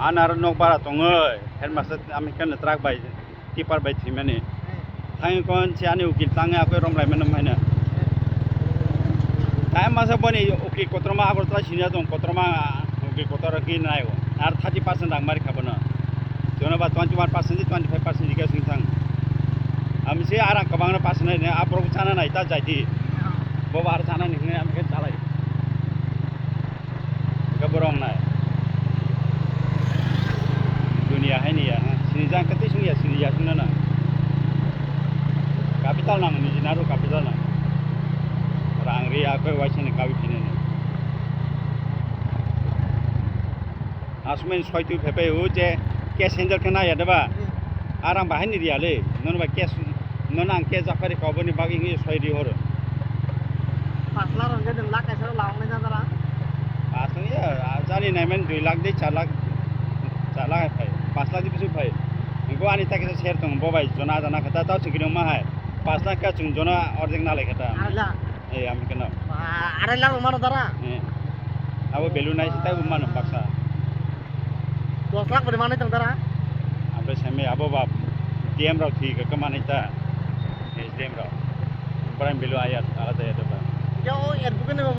Anar nok bara tongai headmaster amikan letrak bai tipar bai thimani thang kon chiani ukil tanga akoi romlai manam haina time masa bani ukil kotroma abortra sinia dong kotroma ukil kotora ki nayo ar 30% ang mari khabana jona ba 21% 25% diga sing thang ami se arang kabangna pasna ne apro chana nai ta jaiti bo bar chana ni ne amikan chalai gaborong nai dunia ini ya sini jangan ketis ya sini ya sini na kapital nang ni jinaru kapital na orang ria aku wajib ni kawin sini ni asmen soitu pepe uje cash handle kena ya deba arang bahan ni dia le non ba cash non ang cash afari kau bani bagi ni soidi hor 5 लाख रंगे 2 लाख कैसे लाऊंगे ना जरा asli ya jani namen 2 lakh deh 4 लाख है भाई 5 लाख दिसु भाई इनको आनी तक से शेयर तुम बोबाई जना जना खता ताऊ सिगिनो मा है 5 लाख का चुन जना अर्धेक ना ले खता अरे ए हम केना अरे लाख मानो जरा अब बेलु नाइ सिता मान बक्सा 10 लाख बदमाने तंग जरा अब सेमे अब बाप टीएम राव ठीक है कमाने ता एसडीएम राव प्राइम बेलु आया आला दे दबा यो यार बुकने